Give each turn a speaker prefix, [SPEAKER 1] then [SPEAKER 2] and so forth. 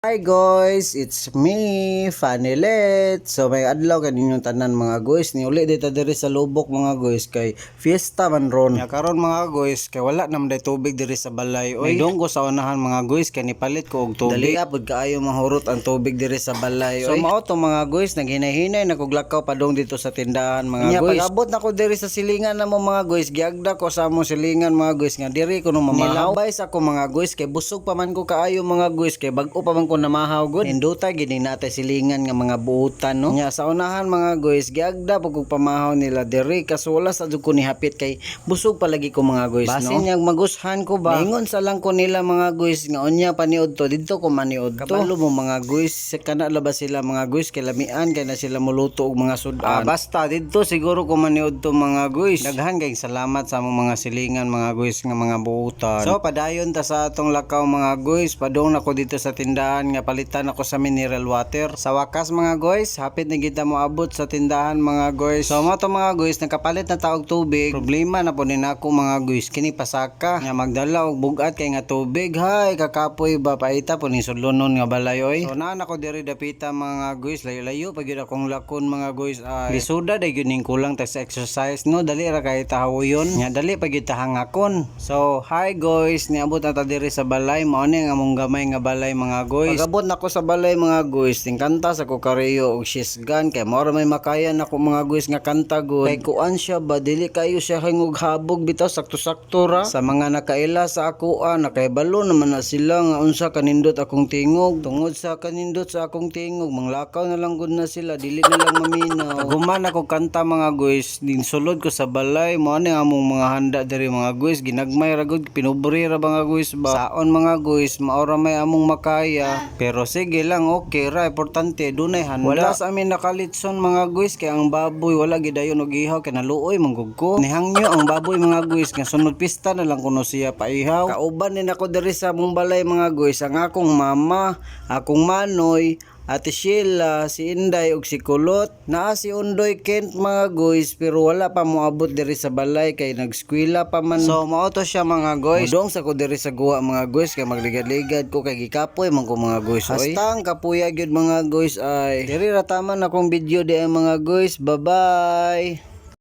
[SPEAKER 1] Hi guys, it's me, Fanilet. So may adlaw kaninyong tanan mga guys. Ni uli dito diri sa Lubok mga guys kay fiesta man ron. Ya karon mga guys kay wala nam day tubig diri sa balay. Oy, dong ko sa unahan mga guys kay nipalit ko og tubig. Dali apod kaayo mahurot ang tubig diri sa balay. So mao to mga guys, naghinay-hinay nakuglakaw padong dito sa tindahan mga guys. Pag-abot nako diri sa silingan namo mga guys, giagda ko sa among silingan mga guys nga diri ko no mamahaw. Nilaway sa ko mga guys kay busog pa man ko kaayo mga guys kay bag-o pa man ko namahaw gud. Hinduta gini natay silingan nga mga buutan no. Nya sa unahan mga guys giagda pag pamahaw nila diri kaso wala sa jud ko ni hapit kay busog palagi ko mga guys no. Basin yang magushan ko ba. Ingon sa lang ko nila mga guys nga unya paniud to didto ko maniud to. Kabalo mo mga guys kana labas sila mga guys kay lamian kay na sila muluto og mga sudan. Basta didto siguro ko maniud to mga guys. Daghan kay salamat sa among mga silingan mga guys nga mga buutan. So padayon ta sa atong lakaw mga guys padong nako dito sa tindahan nga palitan ako sa mineral water. Sa wakas mga guys, hapit na kita mo abot sa tindahan mga guys. So mo to mga guys, nakapalit na taog tubig. Problema na po din ako mga guys, kini pasaka nga magdala og bugat kay nga tubig. Hay kakapoy ba paita po ni sudlonon nga balay oy. So naa nako diri dapita mga guys, layo-layo pag gyud akong lakon mga guys. Ay lisuda day gyud ning kulang ta sa exercise no, dali ra kay tahawoyon. Nya dali pag gyud hangakon. So hi guys, niabot na ta diri sa balay, mao ni nga among gamay nga balay mga guys. Pag-abot nako sa balay mga guys, tingkanta sa ko kareyo og shisgan kay mao may makaya nako mga guys nga kanta gud. Kay kuan siya ba dili kayo siya hangog habog bitaw sakto-sakto ra. Sa mga nakaila sa akoa nakaibalo naman na sila nga unsa kanindot akong tingog. Tungod sa kanindot sa akong tingog manglakaw na lang gud na sila, dili na lang maminaw. Human ako kanta mga guys, din sulod ko sa balay mo ani among mga handa diri mga guys, ginagmay ra gud pinubri ra mga guys ba. Saon mga guys, maora may among makaya. Pero sige lang okay ra, importante dunay handa. Wala sa amin nakalitson mga guys kay ang baboy wala gidayon og ihaw kay naluoy manggug ko. Nihangyo ang baboy mga guys nga sunod pista na lang kuno siya paihaw. Kauban ni nako diri sa among balay mga guys ang akong mama, akong manoy, Ate Sheila, si Inday ug si Kulot. Naa si Undoy Kent mga guys pero wala pa moabot diri sa balay kay nagskwela pa man. So mao to siya mga guys. Mudong sa ko diri sa guwa mga guys kay magligad-ligad ko kay gikapoy man ko mga guys. Hastang kapuya gyud mga guys ay. Diri ra taman akong video di mga guys. Bye bye.